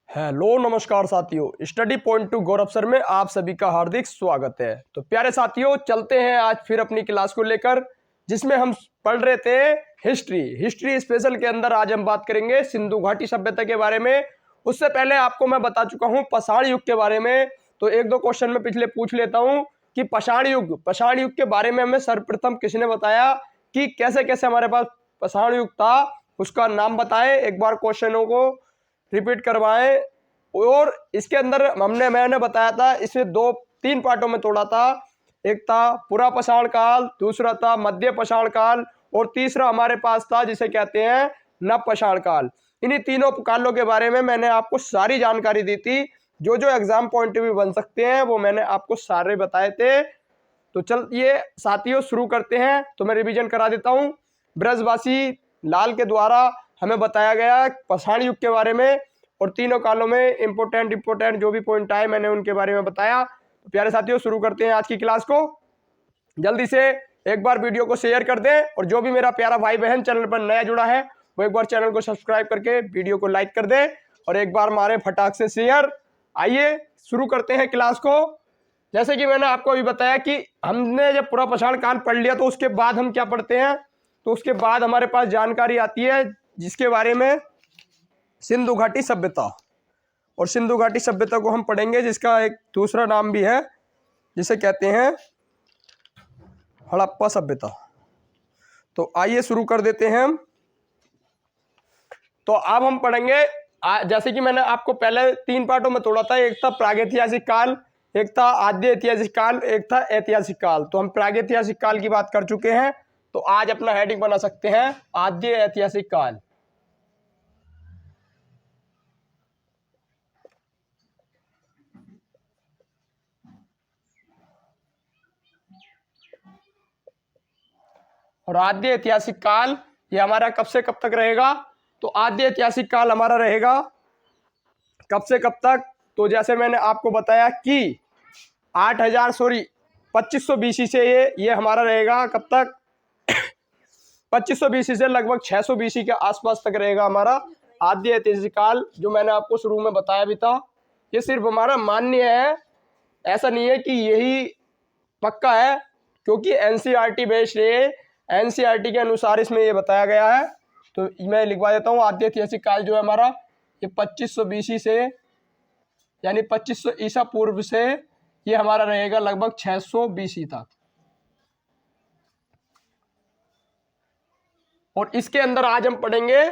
Hello नमस्कार साथियों, study point two गौरव sir में आप सभी का हार्दिक स्वागत है। तो प्यारे साथियों, चलते हैं आज फिर अपनी क्लास को लेकर, जिसमें हम पढ़ रहे थे हिस्ट्री स्पेशल के अंदर आज हम बात करेंगे सिंधु घाटी सभ्यता के बारे में। उससे पहले आपको मैं बता चुका हूं पाषाण युग के बारे में, तो एक दो क्वेश्चन में पिछले पूछ लेता हूं कि पाषाण युग के बारे में हमें सर्वप्रथम किसने बताया कि कैसे कैसे हमारे पास पाषाण युग था, उसका नाम बताएं। एक बार क्वेश्चनों को रिपीट करवाएं। और इसके अंदर मैंने बताया था, इसे तीन पार्टों में तोड़ा था। एक था पुरा पाषाण काल, दूसरा था मध्य पाषाण काल, और तीसरा हमारे पास था जिसे कहते हैं नव पाषाण काल। इन्हीं तीनों कालों के बारे में मैंने आपको सारी जानकारी दी थी, जो जो एग्जाम पॉइंट भी बन सकते हैं वो मैंने आपको सारे बताए थे। तो चलिए साथियों शुरू करते हैं। तो मैं रिवीजन करा देता हूँ। ब्रजवासी लाल के द्वारा हमें बताया गया पाषाण युग के बारे में, और तीनों कालों में इंपोर्टेंट जो भी पॉइंट आए मैंने उनके बारे में बताया। तो प्यारे साथियों शुरू करते हैं आज की क्लास को। जल्दी से एक बार वीडियो को शेयर कर दें, और जो भी मेरा प्यारा भाई बहन चैनल पर नया जुड़ा है वो एक बार चैनल को सब्सक्राइब करके वीडियो को लाइक कर दें, और एक बार मारे फटाक से शेयर। आइए शुरू करते हैं क्लास को। जैसे कि मैंने आपको अभी बताया कि हमने जब पूरा पाषाण काल पढ़ लिया, तो उसके बाद हम क्या पढ़ते हैं, तो उसके बाद हमारे पास जानकारी आती है जिसके बारे में सिंधु घाटी सभ्यता। और सिंधु घाटी सभ्यता को हम पढ़ेंगे, जिसका एक दूसरा नाम भी है जिसे कहते हैं हड़प्पा सभ्यता। तो आइए शुरू कर देते हैं हम। तो अब हम पढ़ेंगे जैसे कि मैंने आपको पहले तीन पार्टों में तोड़ा था। एक था प्रागैतिहासिक काल, एक था आद्य ऐतिहासिक काल, एक था ऐतिहासिक काल। तो हम प्रागैतिहासिक काल की बात कर चुके हैं, तो आज अपना हेडिंग बना सकते हैं आद्य ऐतिहासिक काल। और आद्य ऐतिहासिक काल ये हमारा कब से कब तक रहेगा, तो आद्य ऐतिहासिक काल हमारा रहेगा कब से कब तक, तो जैसे मैंने आपको बताया कि 2500 बीसी से ये हमारा रहेगा कब तक 2500 बीसी से लगभग 600 बीसी के आसपास तक रहेगा हमारा आद्य ऐतिहासिक काल, जो मैंने आपको शुरू में बताया भी था। ये सिर्फ हमारा मान्य है, ऐसा नहीं है कि यही पक्का है, क्योंकि एनसीईआरटी बेस्ड है। एनसीईआरटी के अनुसार इसमें ये बताया गया है। तो मैं लिखवा देता हूँ, आद्य ऐतिहासिक काल जो है हमारा ये 2500 बीसी से यानी 2500 ईसा पूर्व से ये हमारा रहेगा लगभग 600 बीसी तक। और इसके अंदर आज हम पढ़ेंगे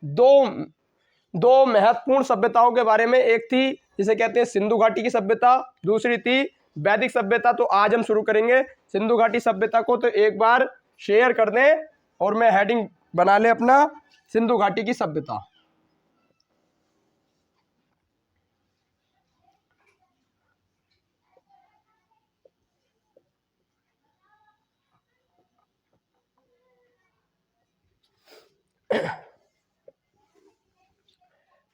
दो महत्वपूर्ण सभ्यताओं के बारे में। एक थी जिसे कहते हैं सिंधु घाटी की सभ्यता, दूसरी थी वैदिक सभ्यता। तो आज हम शुरू करेंगे सिंधु घाटी सभ्यता को। तो एक बार शेयर कर दें और मैं हेडिंग बना ले अपना सिंधु घाटी की सभ्यता।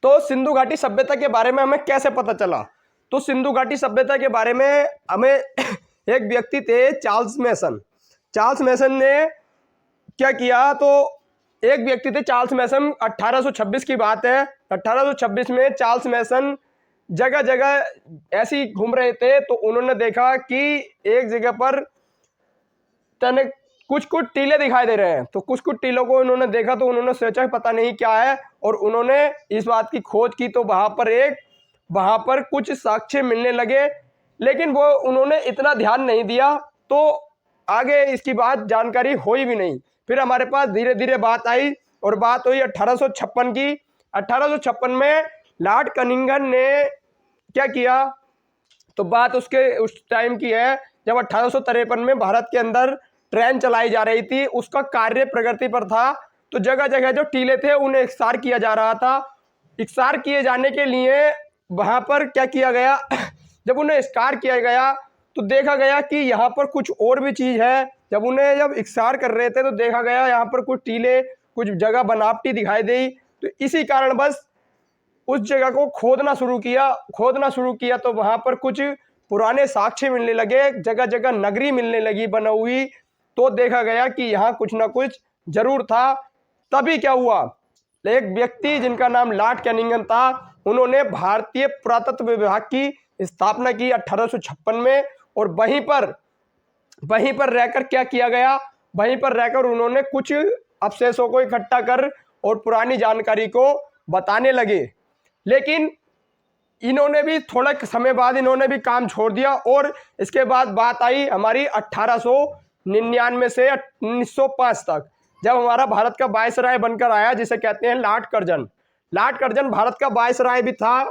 तो सिंधु घाटी सभ्यता के बारे में हमें कैसे पता चला, तो सिंधु घाटी सभ्यता के बारे में हमें एक व्यक्ति थे चार्ल्स मैसन ने क्या किया, तो एक व्यक्ति थे चार्ल्स मैसन। 1826 की बात है। 1826 में चार्ल्स मैसन जगह जगह ऐसे ही घूम रहे थे, तो उन्होंने देखा कि एक जगह पर कुछ टीले दिखाई दे रहे हैं। तो कुछ टीलों को उन्होंने देखा, तो उन्होंने सोचा पता नहीं क्या है, और उन्होंने इस बात की खोज की। तो वहां पर कुछ साक्ष्य मिलने लगे, लेकिन वो उन्होंने इतना ध्यान नहीं दिया, तो आगे इसकी बात जानकारी हुई भी नहीं। फिर हमारे पास धीरे धीरे बात आई, और बात हुई 1856 की। 1856 में लॉर्ड कनिंघम ने क्या किया, तो बात उस टाइम की है जब 1853 में भारत के अंदर ट्रेन चलाई जा रही थी। उसका कार्य प्रगति पर था, तो जगह जगह जो टीले थे उन्हें इकसार किया जा रहा था। इकसार किए जाने के लिए वहां पर क्या किया गया, जब उन्हें इकसार किया गया तो देखा गया कि यहाँ पर कुछ और भी चीज है। जब इकसार कर रहे थे तो देखा गया यहाँ पर कुछ टीले, कुछ जगह बनावटी दिखाई दी। तो इसी कारण बस उस जगह को खोदना शुरू किया। तो वहां पर कुछ पुराने साक्ष्य मिलने लगे, जगह जगह नगरी मिलने लगी बना हुई। तो देखा गया कि यहाँ कुछ ना कुछ जरूर था। तभी क्या हुआ, एक व्यक्ति जिनका नाम लॉर्ड कैनिंगन था, उन्होंने भारतीय पुरातत्व विभाग की स्थापना की 1856 में। और वहीं पर रहकर क्या किया गया, वहीं पर रहकर उन्होंने कुछ अवशेषों को इकट्ठा कर और पुरानी जानकारी को बताने लगे। लेकिन इन्होंने भी थोड़ा समय बाद इन्होंने भी काम छोड़ दिया। और इसके बाद बात आई हमारी 1899 से 1905 तक, जब हमारा भारत का वायसराय बनकर आया, जिसे कहते हैं Lord Curzon. Lord Curzon Bharat का वायसराय भी था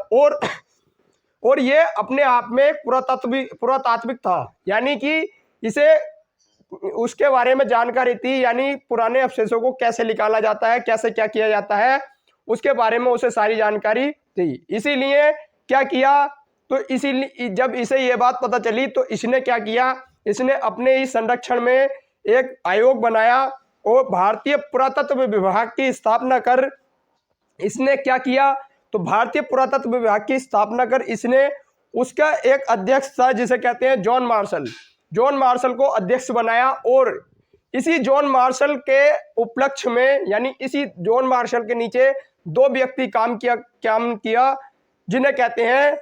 और ये अपने आप में एक पुरातात्विक था, यानी कि इसे उसके बारे में जानकारी थी, यानी पुराने अवशेषों को कैसे निकाला जाता है, कैसे क्या किया जाता है, उसके बारे में उसे सारी जानकारी थी। इसीलिए क्या किया, तो इसीलिए जब इसे ये बात पता चली तो इसने क्या किया, इसने अपने ही संरक्षण में एक आयोग बनाया और भारतीय पुरातत्व विभाग की स्थापना कर इसने क्या किया, तो भारतीय पुरातत्व विभाग की स्थापना कर इसने उसका एक अध्यक्ष था जिसे कहते हैं जॉन मार्शल। जॉन मार्शल को अध्यक्ष बनाया। और इसी जॉन मार्शल के उपलक्ष्य में, यानी इसी जॉन मार्शल के नीचे दो व्यक्ति काम किया जिन्हें कहते हैं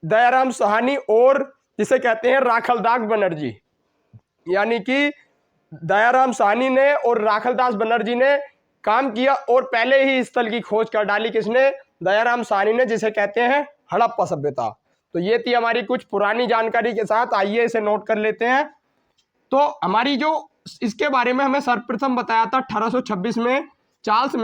दयाराम साहनी और जिसे कहते हैं राखलदास बनर्जी। यानी कि दयाराम साहनी ने और राखलदास बनर्जी ने काम किया और पहले ही स्थल की खोज कर डाली। किसने? दयाराम साहनी ने, जिसे कहते हैं हड़प्पा सभ्यता। तो ये थी हमारी कुछ पुरानी जानकारी के साथ, आइए इसे नोट कर लेते हैं। तो हमारी जो इसके बारे में हमें सर्वप्रथम बताया था 1826 में चार्ल्स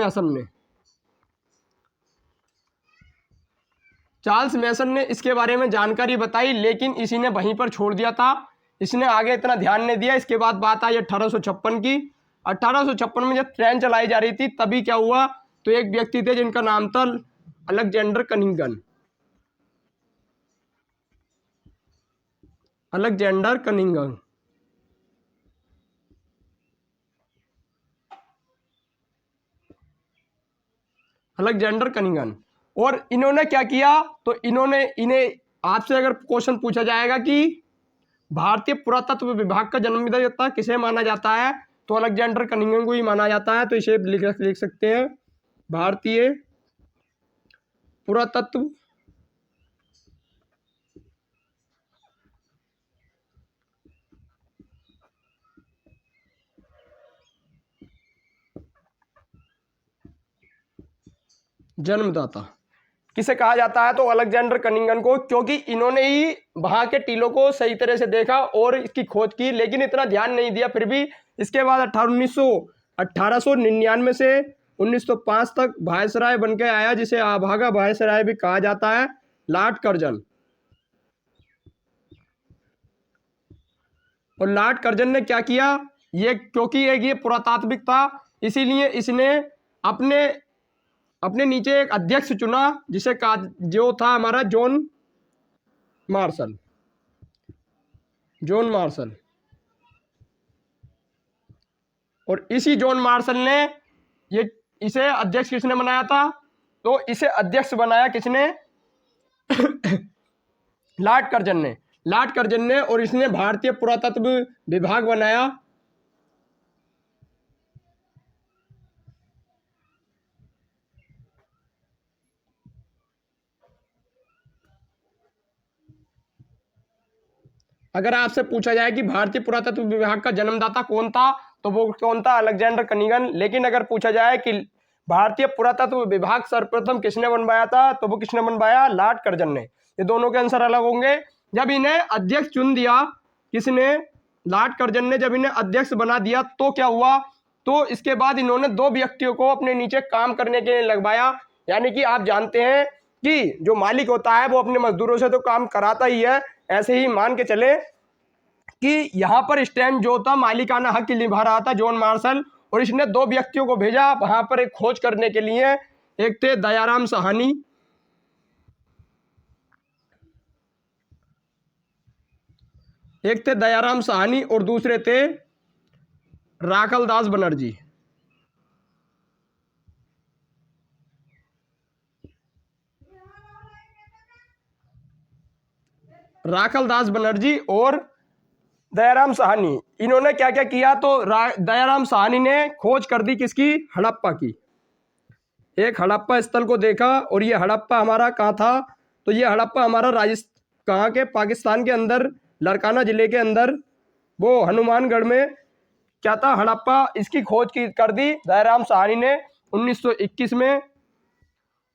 मेसन ने इसके बारे में जानकारी बताई, लेकिन इसी ने वहीं पर छोड़ दिया था, इसने आगे इतना ध्यान नहीं दिया। इसके बाद बात आई 1856 की। 1856 में जब ट्रेन चलाई जा रही थी तभी क्या हुआ, तो एक व्यक्ति थे जिनका नाम था अलेक्जेंडर कनिंगन। अलेक्जेंडर कनिंगन। और इन्होंने क्या किया, तो इन्हें आपसे अगर क्वेश्चन पूछा जाएगा कि भारतीय पुरातत्व विभाग का जन्मदाता किसे माना जाता है, तो अलेक्जेंडर कनिंगन को ही माना जाता है। तो इसे लिख सकते हैं, भारतीय पुरातत्व जन्मदाता किसे कहा जाता है, तो अलेक्जेंडर कनिंगन को, क्योंकि इन्होंने ही वहां के टीलों को सही तरह से देखा और इसकी खोज की, लेकिन इतना ध्यान नहीं दिया। फिर भी इसके बाद 1899 से 1905 तक वायसराय बनकर आया, जिसे आभागा वायसराय भी कहा जाता है, लॉर्ड कर्जन। और लॉर्ड कर्जन ने क्या किया, ये क्योंकि ये पुरातात्विक था, इसीलिए इसने अपने नीचे एक अध्यक्ष चुना जिसे जो था हमारा जॉन मार्शल। और इसी जॉन मार्शल ने इसे अध्यक्ष किसने बनाया था, तो इसे अध्यक्ष बनाया किसने लॉर्ड कर्जन ने। और इसने भारतीय पुरातत्व विभाग बनाया। अगर आपसे पूछा जाए कि भारतीय पुरातत्व विभाग का जन्मदाता कौन था, तो वो कौन था, अलेक्जेंडर कनिंगन। लेकिन अगर पूछा जाए कि भारतीय पुरातत्व विभाग सर्वप्रथम किसने बनवाया था, तो वो किसने बनवाया, लॉर्ड कर्जन ने। ये दोनों के आंसर अलग होंगे। जब इन्हें अध्यक्ष चुन दिया किसने, लॉर्ड कर्जन ने, जब इन्हें अध्यक्ष बना दिया तो क्या हुआ, तो इसके बाद इन्होंने दो व्यक्तियों को अपने नीचे काम करने के लिए लगवाया। यानी कि आप जानते हैं कि जो मालिक होता है वो अपने मजदूरों से तो काम कराता ही है, ऐसे ही मान के चले कि यहाँ पर स्टैंड जो था मालिकाना हक निभा रहा था जॉन मार्शल, और इसने दो व्यक्तियों को भेजा वहां पर एक खोज करने के लिए। एक थे दयाराम साहनी और दूसरे थे राखलदास बनर्जी। राखलदास बनर्जी और दयाराम साहनी, इन्होंने क्या क्या किया, तो दयाराम साहनी ने खोज कर दी किसकी, हड़प्पा की। एक हड़प्पा स्थल को देखा, और ये हड़प्पा हमारा कहाँ था, तो ये हड़प्पा हमारा कहाँ के, पाकिस्तान के अंदर लारकाना ज़िले के अंदर, वो हनुमानगढ़ में क्या था, हड़प्पा। इसकी खोज की कर दी दयाराम साहनी ने 1921 में।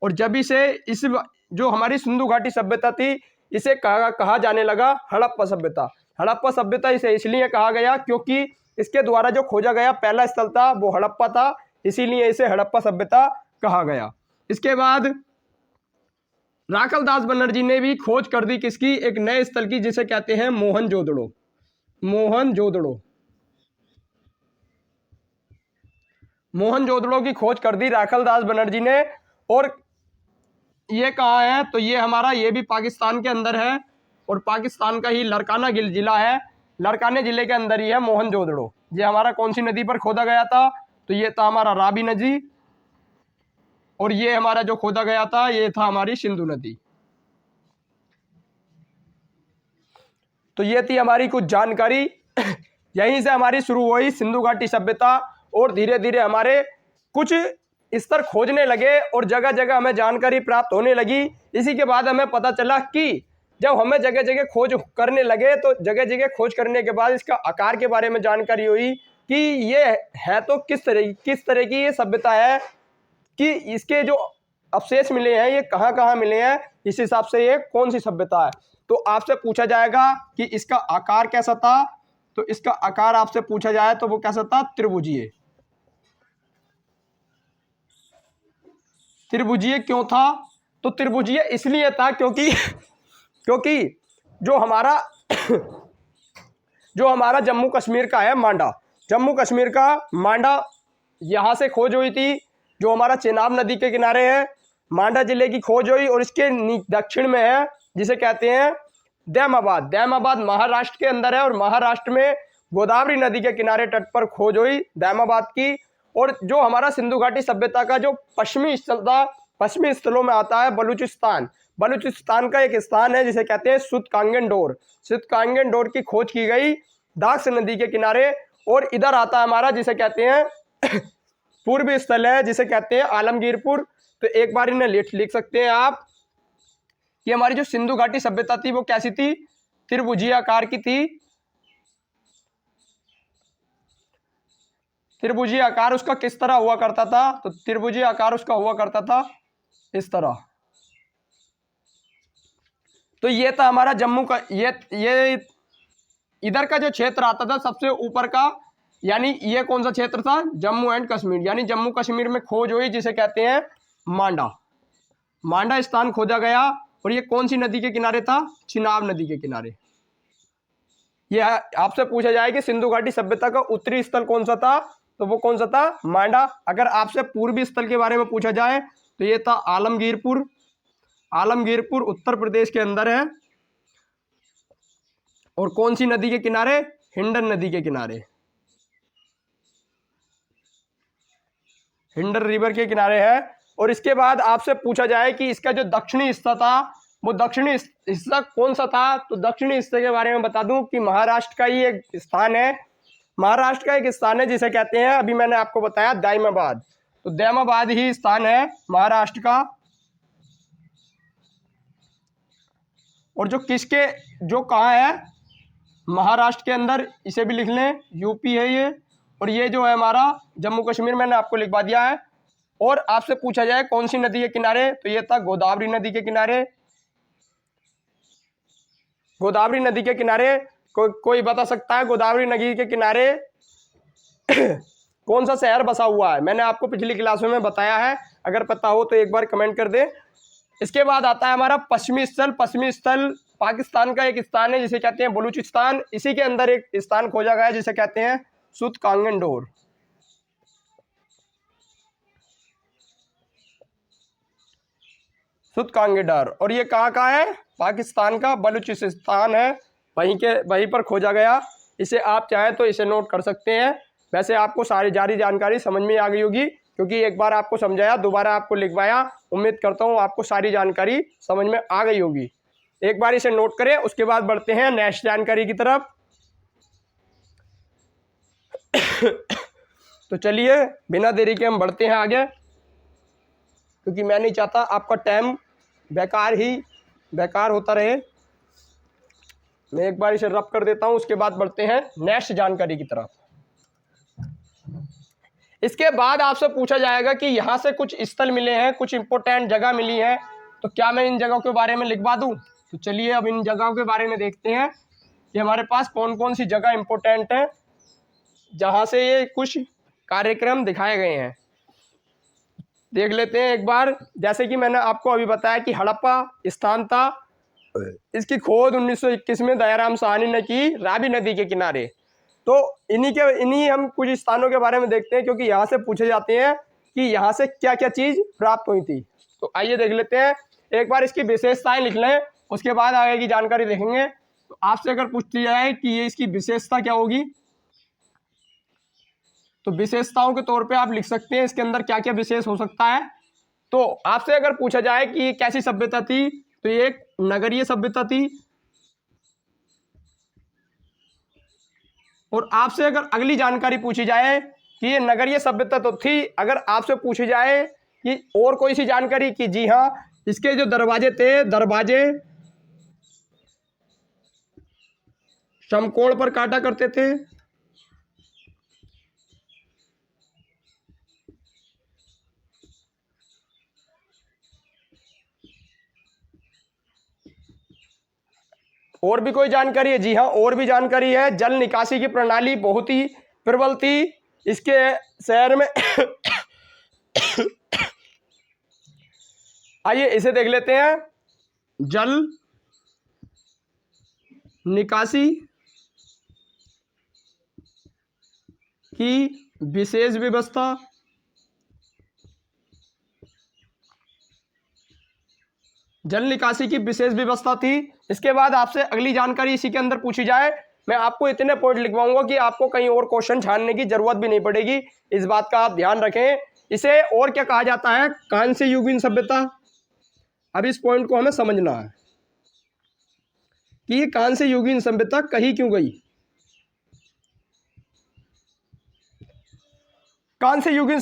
और जब से इस जो हमारी सिंधु घाटी सभ्यता थी, इसे कहा जाने लगा हड़प्पा सभ्यता। हड़प्पा सभ्यता इसे इसलिए कहा गया क्योंकि इसके द्वारा जो खोजा गया पहला स्थल था वो हड़प्पा था, इसीलिए इसे हड़प्पा सभ्यता कहा गया। इसके बाद राखलदास बनर्जी ने भी खोज कर दी किसकी, एक नए स्थल की, जिसे कहते हैं मोहनजोदड़ो। मोहनजोदड़ो, मोहनजोदड़ो की खोज कर दी राखलदास बनर्जी ने। और ये कहाँ है, तो ये हमारा, ये भी पाकिस्तान के अंदर है, और पाकिस्तान का ही लारकाना जिला है। लारकाने जिले के अंदर ही है मोहनजोदड़ो। ये हमारा कौन सी नदी पर खोदा गया था, तो ये था हमारा रावी नदी, और ये हमारा जो खोदा गया था ये था हमारी सिंधु नदी। तो ये थी हमारी कुछ जानकारी। यहीं से हमारी शुरू हुई सिंधु घाटी सभ्यता, और धीरे धीरे हमारे कुछ स्तर खोजने लगे और जगह जगह हमें जानकारी प्राप्त होने लगी। इसी के बाद हमें पता चला कि जब हमें जगह जगह खोज करने लगे, तो जगह जगह खोज करने के बाद इसका आकार के बारे में जानकारी हुई कि ये है तो किस तरह की ये सभ्यता है, कि इसके जो अवशेष मिले हैं ये कहाँ कहाँ मिले हैं, इस हिसाब से ये कौन सी सभ्यता है। तो आपसे पूछा जाएगा कि इसका आकार कैसा था, तो इसका आकार आपसे पूछा जाए तो वो कैसा था, त्रिभुजीय। त्रिभुजीय क्यों था, तो त्रिभुजीय इसलिए था क्योंकि जो हमारा जम्मू कश्मीर का है मांडा, जम्मू कश्मीर का मांडा, यहाँ से खोज हुई थी, जो हमारा चेनाब नदी के किनारे है, मांडा जिले की खोज हुई, और इसके दक्षिण में है जिसे कहते हैं दैमाबाद। दैमाबाद महाराष्ट्र के अंदर है, और महाराष्ट्र में गोदावरी नदी के किनारे तट पर खोज हुई दैमाबाद की। और जो हमारा सिंधु घाटी सभ्यता का जो पश्चिमी स्थल था, पश्चिमी स्थलों में आता है बलूचिस्तान। बलूचिस्तान का एक स्थान है जिसे कहते हैं सुतकांगेंडोर। सुतकांगेंडोर की खोज की गई दाक्ष नदी के किनारे। और इधर आता है हमारा जिसे कहते हैं पूर्वी स्थल है जिसे कहते हैं आलमगीरपुर। तो एक बार इन्हें लिख सकते हैं आप कि हमारी जो सिंधु घाटी सभ्यता थी वो कैसी थी, त्रिभुजीय आकार की थी। त्रिभुजीय आकार उसका किस तरह हुआ करता था, तो त्रिभुजीय आकार उसका हुआ करता था इस तरह। तो ये था हमारा जम्मू का, ये इधर का जो क्षेत्र आता था सबसे ऊपर का, यानी ये कौन सा क्षेत्र था, जम्मू एंड कश्मीर, यानी जम्मू कश्मीर में खोज हुई जिसे कहते हैं मांडा। मांडा स्थान खोजा गया, और ये कौन सी नदी के किनारे था, चिनाब नदी के किनारे। ये आपसे पूछा जाए कि सिंधु घाटी सभ्यता का उत्तरी स्थल कौन सा था, तो वो कौन सा था, मांडा। अगर आपसे पूर्वी स्थल के बारे में पूछा जाए तो ये था आलमगीरपुर। आलमगीरपुर उत्तर प्रदेश के अंदर है, और कौन सी नदी के किनारे, हिंडन नदी के किनारे, हिंडन रिवर के किनारे है। और इसके बाद आपसे पूछा जाए कि इसका जो दक्षिणी हिस्सा था वो दक्षिणी हिस्सा कौन सा था, तो दक्षिणी हिस्से के बारे में बता दूं कि महाराष्ट्र का ही एक स्थान है। महाराष्ट्र का एक स्थान है जिसे कहते हैं, अभी मैंने आपको बताया, दाइमाबाद। तो दाइमाबाद ही स्थान है महाराष्ट्र का। और जो कहाँ है, महाराष्ट्र के अंदर, इसे भी लिख लें, यूपी है ये। और ये जो है हमारा जम्मू कश्मीर, मैंने आपको लिखवा दिया है। और आपसे पूछा जाए कौन सी नदी के किनारे, तो ये था गोदावरी नदी के किनारे। गोदावरी नदी के किनारे कोई बता सकता है गोदावरी नदी के किनारे कौन सा शहर बसा हुआ है? मैंने आपको पिछली क्लासों में बताया है, अगर पता हो तो एक बार कमेंट कर दे। इसके बाद आता है हमारा पश्चिमी स्थल। पश्चिमी स्थल पाकिस्तान का एक स्थान है जिसे कहते हैं बलूचिस्तान। इसी के अंदर एक स्थान खोजा गया है जिसे कहते हैं सुतकांगेंडोर। सुतकांगेडर। और ये कहाँ का है, पाकिस्तान का बलूचिस्तान है, वहीं पर खोजा गया। इसे आप चाहें तो इसे नोट कर सकते हैं। वैसे आपको सारी जानकारी समझ में आ गई होगी, क्योंकि एक बार आपको समझाया, दोबारा आपको लिखवाया। उम्मीद करता हूँ आपको सारी जानकारी समझ में आ गई होगी। एक बार इसे नोट करें, उसके बाद बढ़ते हैं नेक्स्ट जानकारी की तरफ। तो चलिए बिना देरी के हम बढ़ते हैं आगे। क्योंकि मैं नहीं चाहता आपका टाइम बेकार होता रहे। मैं एक बार इसे रब कर देता हूं, उसके बाद बढ़ते हैं नेक्स्ट जानकारी की तरफ। इसके बाद आपसे पूछा जाएगा कि यहाँ से कुछ स्थल मिले हैं, कुछ इंपॉर्टेंट जगह मिली है, तो क्या मैं इन जगहों के बारे में लिखवा दूं? तो चलिए अब इन जगहों के बारे में देखते हैं कि हमारे पास कौन कौन सी जगह इंपॉर्टेंट है जहाँ से ये कुछ कार्यक्रम दिखाए गए हैं। देख लेते हैं एक बार। जैसे कि मैंने आपको अभी बताया कि हड़प्पा स्थान था, इसकी खोज 1921 में दयाराम साहनी ने की रावी नदी के किनारे। तो इन्हीं हम कुछ स्थानों के बारे में देखते हैं, क्योंकि यहाँ से पूछे जाते हैं कि यहाँ से क्या क्या चीज़ प्राप्त हुई थी। तो आइए देख लेते हैं, एक बार इसकी विशेषताएं लिख लें, उसके बाद आगे की जानकारी देखेंगे। तो आपसे अगर पूछती जाए कि ये इसकी विशेषता क्या होगी, तो विशेषताओं के तौर पे आप लिख सकते हैं इसके अंदर क्या क्या विशेष हो सकता है। तो आपसे अगर पूछा जाए कि ये कैसी सभ्यता थी, तो ये एक नगरीय सभ्यता थी। और आपसे अगर अगली जानकारी पूछी जाए कि ये नगरीय सभ्यता तो थी, अगर आपसे पूछी जाए कि और कोई सी जानकारी, कि जी हाँ, इसके जो दरवाजे थे, दरवाजे समकोण पर काटा करते थे। और भी कोई जानकारी है? जी हाँ, और भी जानकारी है। जल निकासी की प्रणाली बहुत ही प्रबल थी इसके शहर में। आइए इसे देख लेते हैं। जल निकासी की विशेष व्यवस्था, जल निकासी की विशेष व्यवस्था थी। इसके बाद आपसे अगली जानकारी इसी के अंदर पूछी जाए, मैं आपको इतने पॉइंट लिखवाऊंगा कि आपको कहीं और क्वेश्चन छानने की जरूरत भी नहीं पड़ेगी, इस बात का आप ध्यान रखें। इसे और क्या कहा जाता है? कांस्य युगीन सभ्यता। अब इस पॉइंट को हमें समझना है कि ये कांस्य युगीन सभ्यता कही क्यों गई। कांस्य युगीन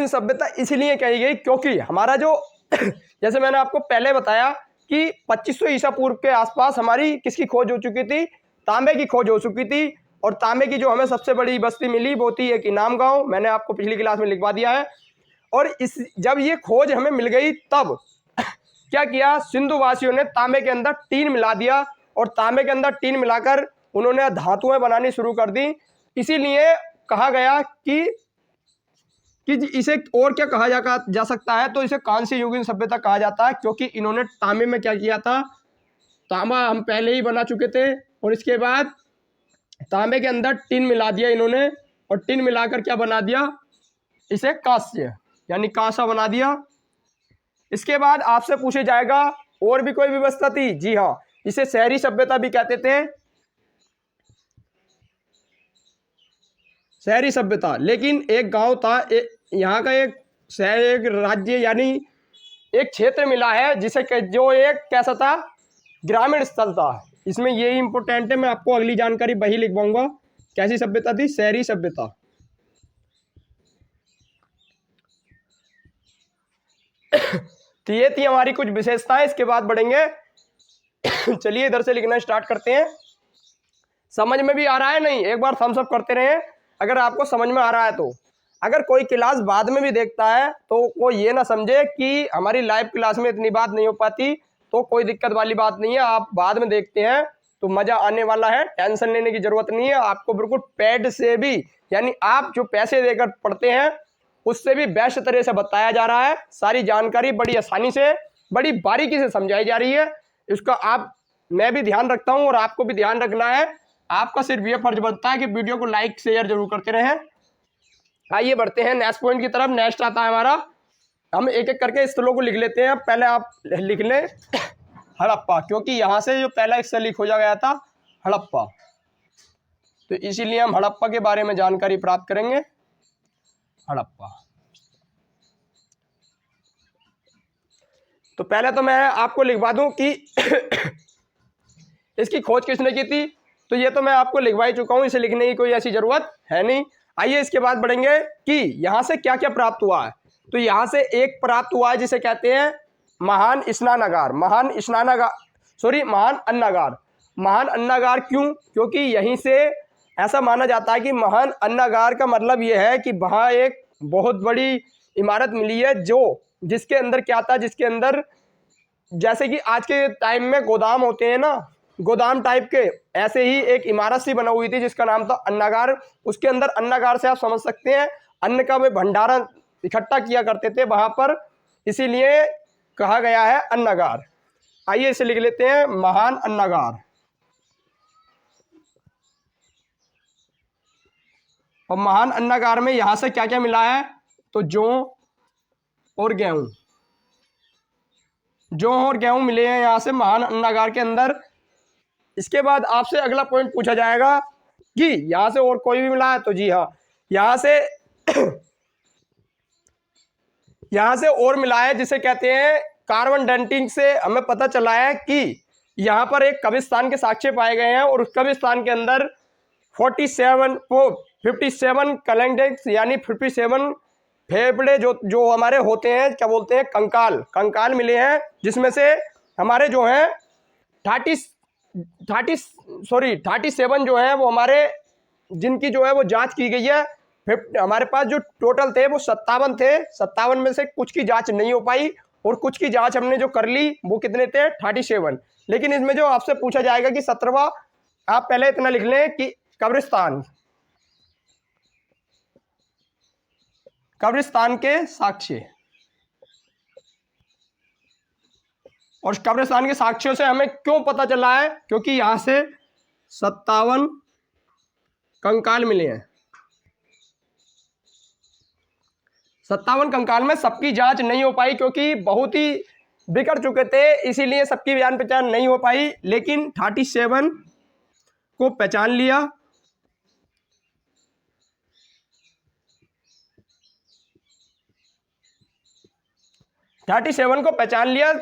सभ्यता इसलिए कही गई क्योंकि हमारा जो जैसे मैंने आपको पहले बताया कि 2500 ईसा पूर्व के आसपास हमारी किसकी खोज हो चुकी थी? तांबे की खोज हो चुकी थी। और तांबे की जो हमें सबसे बड़ी बस्ती मिली वो थी एक इनाम गांव, मैंने आपको पिछली क्लास में लिखवा दिया है। और जब ये खोज हमें मिल गई तब क्या किया, सिंधु वासियों ने तांबे के अंदर टीन मिला दिया, और तांबे के अंदर टीन मिलाकर उन्होंने धातुएं बनानी शुरू कर दी। इसीलिए कहा गया कि इसे और क्या कहा जा सकता है, तो इसे कांस्य युगीन सभ्यता कहा जाता है, क्योंकि इन्होंने तांबे में क्या किया था, तांबा हम पहले ही बना चुके थे, और इसके बाद तांबे के अंदर टिन मिला दिया इन्होंने, और टिन मिलाकर क्या बना दिया, इसे कांस्य यानी कांसा बना दिया। इसके बाद आपसे पूछे जाएगा और भी कोई व्यवस्था थी? जी हाँ, इसे शहरी सभ्यता भी कहते थे, शहरी सभ्यता। लेकिन एक गांव था, यहाँ का एक शहर, एक राज्य यानी एक क्षेत्र मिला है जिसे जो एक कैसा था, ग्रामीण स्थल था। इसमें ये इंपॉर्टेंट है, मैं आपको अगली जानकारी वही लिखवाऊंगा। कैसी सभ्यता थी? शहरी सभ्यता। तो ये थी हमारी कुछ विशेषताएं, इसके बाद बढ़ेंगे। चलिए इधर से लिखना स्टार्ट करते हैं। समझ में भी आ रहा है नहीं? एक बार थम्स अप करते रहे अगर आपको समझ में आ रहा है तो। अगर कोई क्लास बाद में भी देखता है तो वो ये ना समझे कि हमारी लाइव क्लास में इतनी बात नहीं हो पाती, तो कोई दिक्कत वाली बात नहीं है। आप बाद में देखते हैं तो मज़ा आने वाला है, टेंशन लेने की ज़रूरत नहीं है। आपको बिल्कुल पेड से भी, यानी आप जो पैसे देकर पढ़ते हैं उससे भी बेस्ट तरह से बताया जा रहा है। सारी जानकारी बड़ी आसानी से, बड़ी बारीकी से समझाई जा रही है। इसका मैं भी ध्यान रखता हूँ और आपको भी ध्यान रखना है। आपका सिर्फ ये फर्ज बनता है कि वीडियो को लाइक शेयर जरूर करते रहें। आइए बढ़ते हैं नेक्स्ट पॉइंट की तरफ। नेक्स्ट आता है हमारा, हम एक एक करके स्थलों को लिख लेते हैं। पहले आप लिख लें हड़प्पा, क्योंकि यहाँ से जो पहला स्थल लिख हो गया था हड़प्पा, तो इसीलिए हम हड़प्पा के बारे में जानकारी प्राप्त करेंगे। हड़प्पा, तो पहले तो मैं आपको लिखवा दूं कि इसकी खोज किसने की थी, तो ये तो मैं आपको लिखवा ही चुका हूं, इसे लिखने की कोई ऐसी जरूरत है नहीं। आइए इसके बाद बढ़ेंगे कि यहाँ से क्या क्या प्राप्त हुआ है। तो यहाँ से एक प्राप्त हुआ है जिसे कहते हैं महान स्नानागार, महान अन्नागार। महान अन्नागार क्यों? क्योंकि यहीं से ऐसा माना जाता है कि महान अन्नागार का मतलब यह है कि वहाँ एक बहुत बड़ी इमारत मिली है जो जिसके अंदर क्या था, जिसके अंदर जैसे कि आज के टाइम में गोदाम होते हैं ना, गोदाम टाइप के, ऐसे ही एक इमारत सी बना हुई थी जिसका नाम था अन्नागार। उसके अंदर अन्नागार से आप समझ सकते हैं अन्न का वे भंडारण इकट्ठा किया करते थे वहां पर, इसीलिए कहा गया है अन्नागार। आइए इसे लिख लेते हैं, महान अन्नागार। और महान अन्नागार में यहां से क्या क्या मिला है? तो जौ और गेहूं, जौ और गेहूं मिले हैं यहां से महान अन्नागार के अंदर। इसके बाद आपसे अगला पॉइंट पूछा जाएगा कि यहां से और कोई भी मिला है? तो जी हाँ, यहां से यहां से और मिला है जिसे कहते हैं कार्बन डेटिंग से हमें पता चला है कि यहां पर एक कब्रिस्तान के साक्ष्य पाए गए हैं और उस कब्रिस्तान के अंदर 57 कैलेंडेक्स यानी 57 फेफड़े जो हमारे होते हैं, क्या बोलते हैं, कंकाल मिले हैं, जिसमें से हमारे जो हैं 37 जो है वो हमारे जिनकी जो है वो जांच की गई है। हमारे पास जो टोटल थे वो 57 थे, 57 में से कुछ की जांच नहीं हो पाई और कुछ की जांच हमने जो कर ली वो कितने थे? 37। लेकिन इसमें जो आपसे पूछा जाएगा कि 17वां, आप पहले इतना लिख लें कि कब्रिस्तान के साक्ष्य। और कब्रिस्तान के साक्ष्यों से हमें क्यों पता चला है? क्योंकि यहां से 57 कंकाल मिले हैं। 57 कंकाल में सबकी जांच नहीं हो पाई क्योंकि बहुत ही बिगड़ चुके थे, इसीलिए सबकी जान पहचान नहीं हो पाई, लेकिन 37 को पहचान लिया।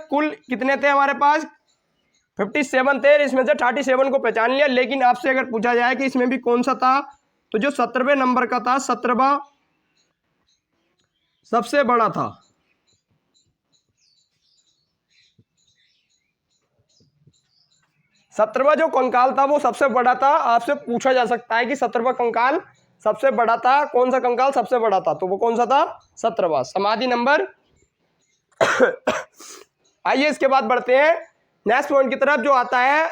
कुल कितने थे हमारे पास? 57 थे, इसमें से 37 को पहचान लिया। लेकिन आपसे अगर पूछा जाए कि इसमें भी कौन सा था, तो जो 17वें नंबर का था, 17वां सबसे बड़ा था। 17वां जो कंकाल था वो सबसे बड़ा था। आपसे पूछा जा सकता है कि 17वां कंकाल सबसे बड़ा था, कौन सा कंकाल सबसे बड़ा था? तो वो कौन सा था? 17वां, समाधि नंबर। आइए इसके बाद बढ़ते हैं नेक्स्ट पॉइंट की तरफ, जो आता है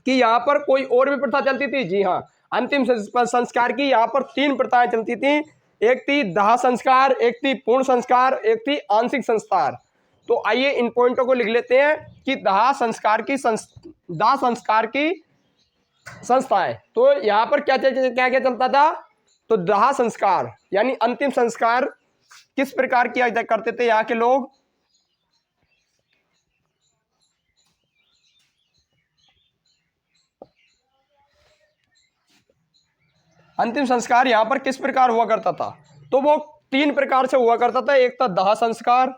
कि यहाँ पर कोई और भी प्रथा चलती थी। जी हाँ, अंतिम संस्कार की यहाँ पर 3 प्रथाएं चलती थी। एक थी दाह संस्कार, एक थी पूर्ण संस्कार, एक थी आंशिक संस्कार। तो आइए इन पॉइंटों को लिख लेते हैं कि दाह संस्कार की संस्थाएं। तो यहाँ पर क्या क्या चलता था? तो दाह संस्कार यानी अंतिम संस्कार किस प्रकार किया करते थे यहाँ के लोग? अंतिम संस्कार यहां पर किस प्रकार हुआ करता था? तो वो 3 प्रकार से हुआ करता था। एक था दाह संस्कार,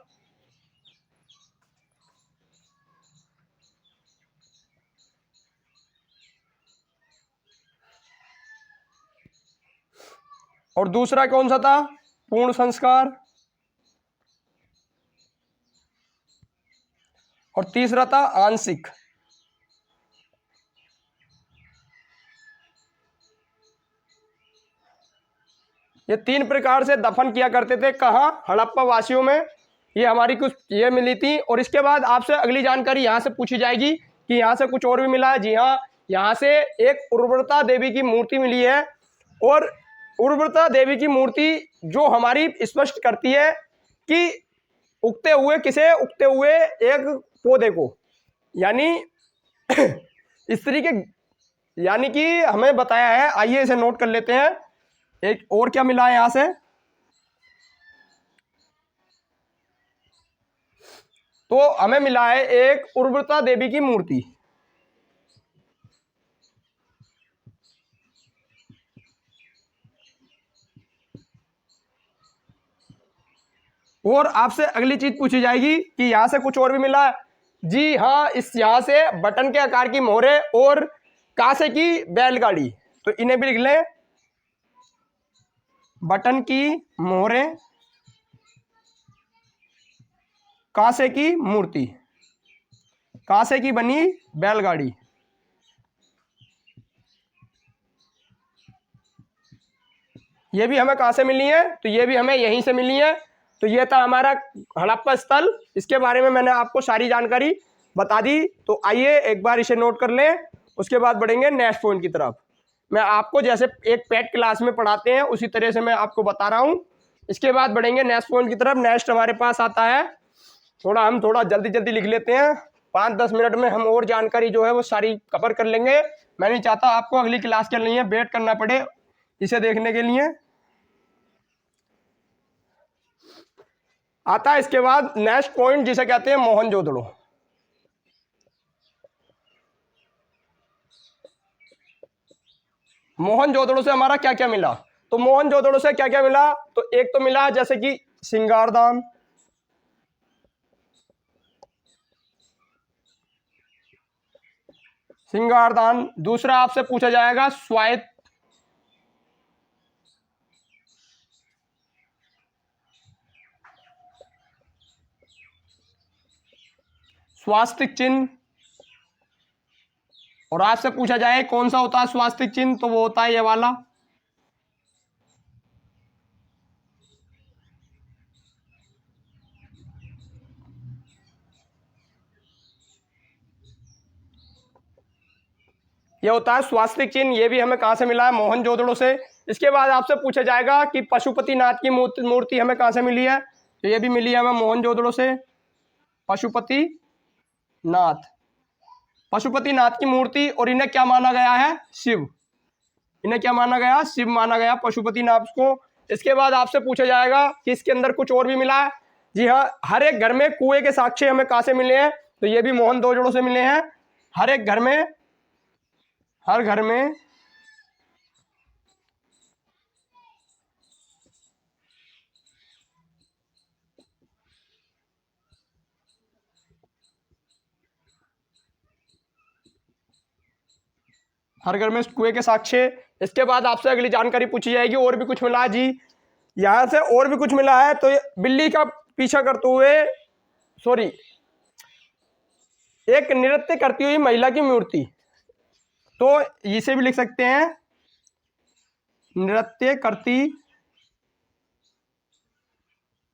और दूसरा कौन सा था? पूर्ण संस्कार, और तीसरा था आंशिक। ये 3 प्रकार से दफन किया करते थे। कहाँ? हड़प्पा वासियों में। ये हमारी कुछ ये मिली थी। और इसके बाद आपसे अगली जानकारी यहाँ से पूछी जाएगी कि यहाँ से कुछ और भी मिला है। जी हाँ, यहाँ से एक उर्वरता देवी की मूर्ति मिली है, और उर्वरता देवी की मूर्ति जो हमारी स्पष्ट करती है कि उगते हुए एक पौधे को, यानी स्त्री के, यानी कि हमें बताया है। आइए इसे नोट कर लेते हैं। एक और क्या मिला है यहां से? तो हमें मिला है एक उर्वरता देवी की मूर्ति। और आपसे अगली चीज पूछी जाएगी कि यहां से कुछ और भी मिला है। जी हाँ, इस यहां से बटन के आकार की मोहरें और कांसे की बैलगाड़ी, तो इन्हें भी लिख लें। बटन की मोहरें कांसे की मूर्ति, कांसे की बनी बैलगाड़ी। ये भी हमें कहां से मिली है, तो ये भी हमें यहीं से मिली है। तो ये था हमारा हड़प्पा स्थल, इसके बारे में मैंने आपको सारी जानकारी बता दी। तो आइए एक बार इसे नोट कर लें, उसके बाद बढ़ेंगे नेक्स्ट पॉइंट की तरफ। मैं आपको जैसे एक पेट क्लास में पढ़ाते हैं उसी तरह से मैं आपको बता रहा हूं। इसके बाद बढ़ेंगे नेक्स्ट पॉइंट की तरफ। नेक्स्ट हमारे पास आता है, हम थोड़ा जल्दी जल्दी लिख लेते हैं, 5-10 मिनट में हम और जानकारी जो है वो सारी कवर कर लेंगे। मैं नहीं चाहता आपको अगली क्लास के लिए वेट करना पड़े इसे देखने के लिए। आता है इसके बाद नेक्स्ट पॉइंट जिसे कहते हैं मोहनजोदड़ो। मोहनजोदड़ो से हमारा क्या क्या मिला, तो मोहनजोदड़ो से क्या क्या मिला, तो एक तो मिला जैसे कि सिंगारदान, सिंगारदान। दूसरा आपसे पूछा जाएगा स्वायत्त, स्वास्तिक चिन्ह। और आपसे पूछा जाए कौन सा होता है स्वास्तिक चिन्ह, तो वो होता है ये वाला। ये होता है स्वास्तिक चिन्ह। ये भी हमें कहां से मिला है, मोहनजोदड़ो से। इसके बाद आपसे पूछा जाएगा कि पशुपतिनाथ की मूर्ति हमें कहां से मिली है, तो ये भी मिली है हमें मोहनजोदड़ो से। पशुपतिनाथ, पशुपतिनाथ की मूर्ति, और इन्हें क्या माना गया है, शिव। इन्हें क्या माना गया, शिव माना गया पशुपतिनाथ को। इसके बाद आपसे पूछा जाएगा कि इसके अंदर कुछ और भी मिला है। जी हाँ, हर एक घर में कुएं के साक्ष्य हमें कहां से मिले हैं, तो ये भी मोहनजोदड़ो से मिले हैं। हर एक घर में, हर घर में हर घर में कुएं के साक्ष्य। इसके बाद आपसे अगली जानकारी पूछी जाएगी, और भी कुछ मिला है जी, यहां से और भी कुछ मिला है। तो बिल्ली का पीछा करते हुए, सॉरी, एक नृत्य करती हुई महिला की मूर्ति, तो इसे भी लिख सकते हैं नृत्य करती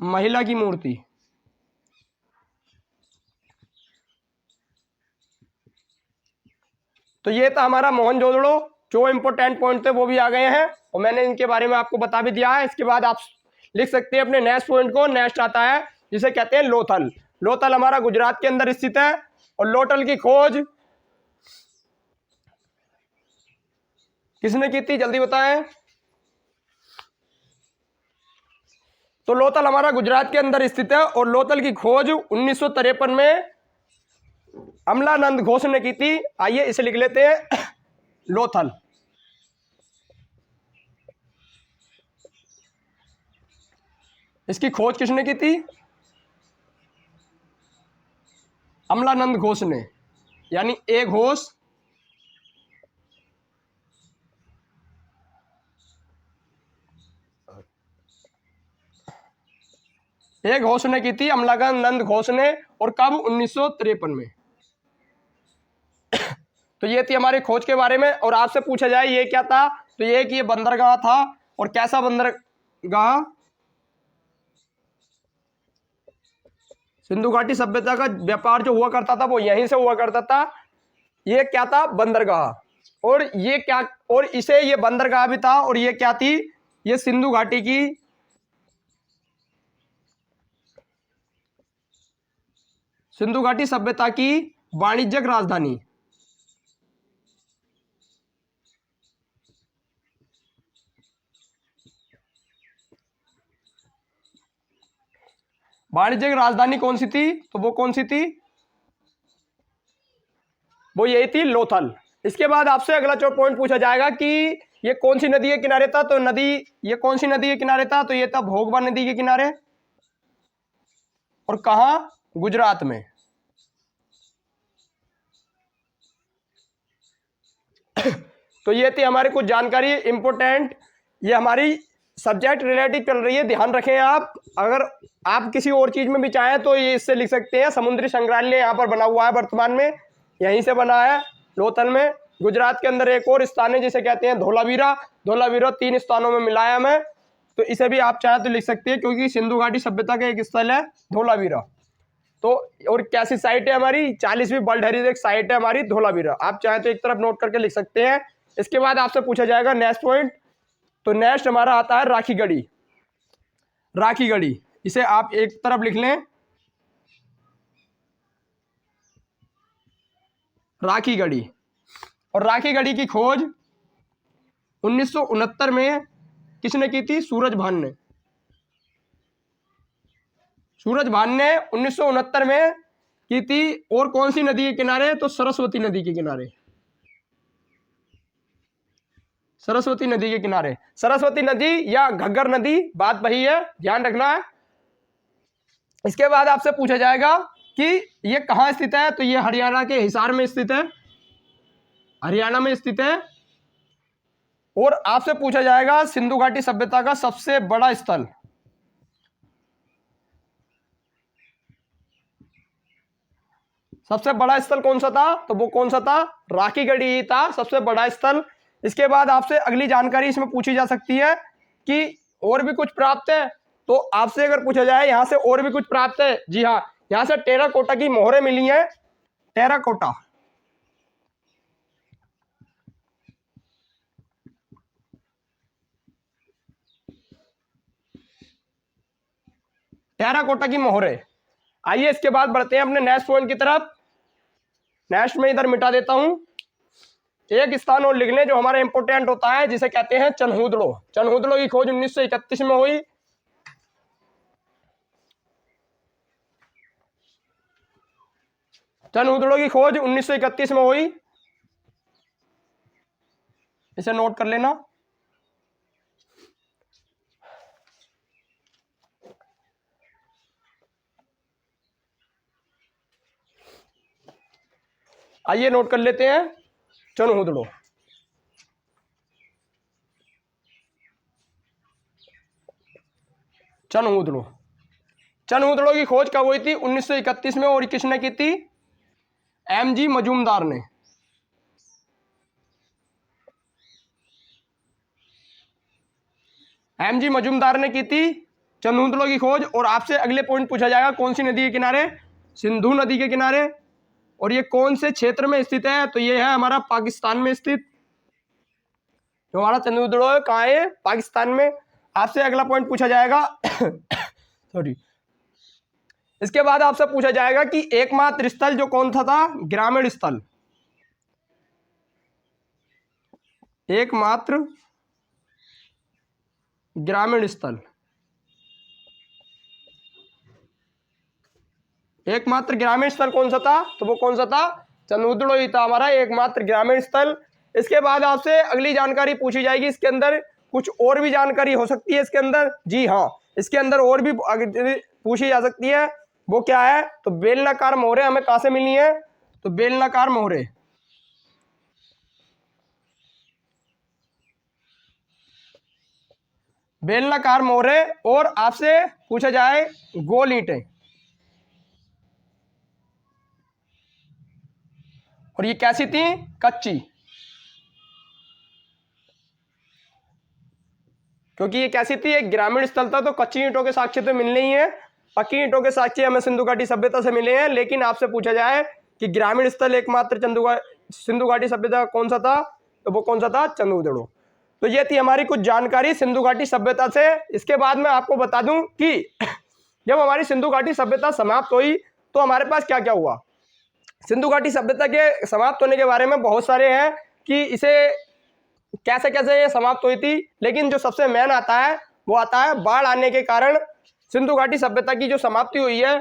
महिला की मूर्ति। तो ये था हमारा मोहनजोदड़ो। जो इंपॉर्टेंट पॉइंट थे वो भी आ गए हैं, और मैंने इनके बारे में आपको बता भी दिया है। इसके बाद आप लिख सकते हैं अपने नेक्स्ट पॉइंट को। नेक्स्ट आता है जिसे कहते हैं लोथल। लोथल हमारा गुजरात के अंदर स्थित है, और लोथल की खोज किसने की थी, जल्दी बताएं। तो लोथल हमारा गुजरात के अंदर स्थित है, और लोथल की खोज 1953 में अमलानंद घोष ने की थी। आइए इसे लिख लेते हैं, लोथल। इसकी खोज किसने की थी, अमलानंद घोष ने, यानी ए घोष। एक घोष ने की थी, अमलानंद घोष ने, और कब, 1953 में। तो ये थी हमारी खोज के बारे में। और आपसे पूछा जाए ये क्या था, तो ये कि ये बंदरगाह था, और कैसा बंदरगाह, सिंधु घाटी सभ्यता का व्यापार जो हुआ करता था वो यहीं से हुआ करता था। ये क्या था, बंदरगाह। और ये क्या, और इसे ये बंदरगाह भी था, और ये क्या थी, ये सिंधु घाटी की, सिंधु घाटी सभ्यता की वाणिज्यिक राजधानी। वाणिज्यिक राजधानी कौन सी थी, तो वो कौन सी थी, वो यही थी, लोथल। इसके बाद आपसे अगला जो पॉइंट पूछा जाएगा कि ये कौन सी नदी के किनारे था, तो नदी, ये कौन सी नदी के किनारे था, तो ये था भोगवा नदी के किनारे। और कहां, गुजरात में। तो ये थी हमारी कुछ जानकारी इंपोर्टेंट। ये हमारी सब्जेक्ट रिलेटिव चल रही है, ध्यान रखें आप। अगर आप किसी और चीज में भी चाहें तो ये इससे लिख सकते हैं। समुद्री संग्रहालय यहाँ पर बना हुआ है वर्तमान में, यहीं से बना है लोथल में। गुजरात के अंदर एक और स्थान है जिसे कहते हैं धोलावीरा। धोलावीरा 3 स्थानों में मिला है हमें, तो इसे भी आप चाहें तो लिख सकते हैं, क्योंकि सिंधु घाटी सभ्यता का एक स्थल है धोलावीरा। तो और कैसी साइट है हमारी, 40वीं वर्ल्ड हेरिटेज साइट है हमारी धोलावीरा। आप चाहें तो एक तरफ नोट करके लिख सकते हैं। इसके बाद आपसे पूछा जाएगा नेक्स्ट पॉइंट, तो नेक्स्ट हमारा आता है राखीगढ़ी। राखीगढ़ी, इसे आप एक तरफ लिख लें, राखीगढ़ी। और राखीगढ़ी की खोज 1969 में किसने की थी? सूरज भान ने। सूरज भान ने 1969 में की थी। और कौन सी नदी के किनारे? तो सरस्वती नदी के किनारे। सरस्वती नदी के किनारे। सरस्वती नदी या घग्गर नदी, बात वही है, ध्यान रखना है। इसके बाद आपसे पूछा जाएगा कि ये कहाँ स्थित है? तो ये हरियाणा के हिसार में स्थित है, हरियाणा में स्थित है। और आपसे पूछा जाएगा सिंधु घाटी सभ्यता का सबसे बड़ा स्थल। सबसे बड़ा स्थल कौन सा था? तो वो कौन सा था? राखीगढ़ी था सबसे बड़ा स्थल। इसके बाद आपसे अगली जानकारी इसमें पूछी जा सकती है कि और भी कुछ प्राप्त है। तो आपसे अगर पूछा जाए यहां से और भी कुछ प्राप्त है, जी हाँ, यहां से टेराकोटा की मोहरें मिली हैं। टेराकोटा, टेराकोटा की मोहरें। आइए इसके बाद बढ़ते हैं अपने नेक्स्ट पॉइंट की तरफ। नेक्स्ट में इधर मिटा देता हूं। एक स्थान और लिख लें जो हमारा इंपोर्टेंट होता है, जिसे कहते हैं चनहूदड़ो। चनहूदड़ो की खोज 1931 में हुई। चनहूदड़ो की खोज 1931 में हुई, इसे नोट कर लेना। आइए नोट कर लेते हैं चनहूदड़ो। चनहूदड़ो, चनहूदड़ो की खोज कब हुई थी? 1931 में। और किसने की थी? एमजी मजूमदार ने। एमजी मजूमदार ने की थी चनहूदड़ो की खोज। और आपसे अगले पॉइंट पूछा जाएगा कौन सी नदी के किनारे? सिंधु नदी के किनारे। और ये कौन से क्षेत्र में स्थित है? तो ये है हमारा पाकिस्तान में स्थित। जो हमारा चनहूदड़ो है कहाँ है? पाकिस्तान में। आपसे अगला पॉइंट पूछा जाएगा सॉरी, इसके बाद आपसे पूछा जाएगा कि एकमात्र स्थल जो कौन सा था? ग्रामीण स्थल। एकमात्र ग्रामीण स्थल। एकमात्र ग्रामीण स्थल कौन सा था? तो वो कौन सा था? चनहूदड़ो ही था हमारा एकमात्र ग्रामीण स्थल। इसके बाद आपसे अगली जानकारी पूछी जाएगी। इसके अंदर कुछ और भी जानकारी हो सकती है इसके अंदर, जी हाँ, इसके अंदर और भी पूछी जा सकती है। वो क्या है? तो बेलनाकार मोहरें हमें कहां से मिली है? तो बेलनाकार मोहरें, बेलनाकार मोहरें। और आपसे पूछा जाए गोल ईंटें, और ये कैसी थी? कच्ची। क्योंकि ये कैसी थी? एक ग्रामीण स्थल था, तो कच्ची ईंटों के साक्ष्य तो मिलने ही है। पक्की ईंटों के साक्ष्य हमें सिंधु घाटी सभ्यता से मिले हैं। लेकिन आपसे पूछा जाए कि ग्रामीण स्थल एकमात्र सिंधु घाटी सभ्यता कौन सा था? तो वो कौन सा था? चनहूदड़ो। तो ये थी हमारी कुछ जानकारी सिंधु घाटी सभ्यता से। इसके बाद मैं आपको बता दूं कि जब हमारी सिंधु घाटी सभ्यता समाप्त हुई तो हमारे पास क्या क्या हुआ। सिंधु घाटी सभ्यता के समाप्त होने के बारे में बहुत सारे हैं कि इसे कैसे कैसे ये समाप्त हुई थी। लेकिन जो सबसे मेन आता है वो आता है बाढ़ आने के कारण सिंधु घाटी सभ्यता की जो समाप्ति हुई है।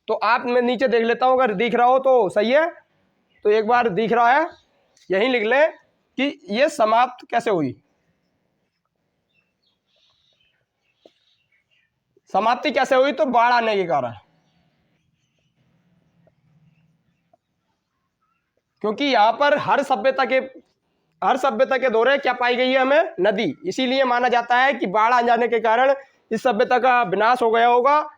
तो आप मैं नीचे देख लेता हूं, अगर दिख रहा हो तो सही है। तो एक बार दिख रहा है, यहीं लिख लें कि ये समाप्त कैसे हुई। समाप्ति कैसे हुई? तो बाढ़ आने के कारण। क्योंकि यहां पर हर सभ्यता के हर सभ्यता के दौरे क्या पाई गई है हमें? नदी। इसीलिए माना जाता है कि बाढ़ आ जाने के कारण इस सभ्यता का विनाश हो गया होगा।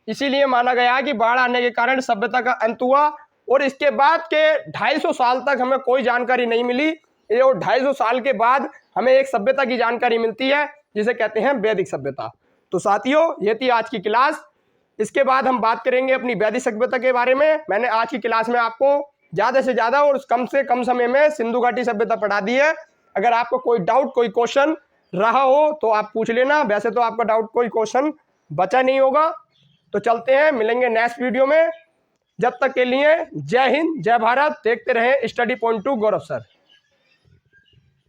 इसीलिए माना गया कि बाढ़ आने के कारण सभ्यता का अंत हुआ। और इसके बाद के 250 साल तक हमें कोई जानकारी नहीं मिली। ये और 250 साल के बाद हमें एक सभ्यता की जानकारी मिलती है जिसे कहते हैं वैदिक सभ्यता। तो साथियों, ये थी आज की क्लास। इसके बाद हम बात करेंगे अपनी वैदिक सभ्यता के बारे में। मैंने आज की क्लास में आपको ज़्यादा से ज़्यादा और कम से कम समय में सिंधु घाटी सभ्यता पढ़ा दी है। अगर आपको कोई डाउट, कोई क्वेश्चन रहा हो तो आप पूछ लेना। वैसे तो आपका डाउट, कोई क्वेश्चन बचा नहीं होगा। तो चलते हैं, मिलेंगे नेक्स्ट वीडियो में। जब तक के लिए जय हिंद, जय भारत। देखते रहें स्टडी पॉइंट टू गौरव सर।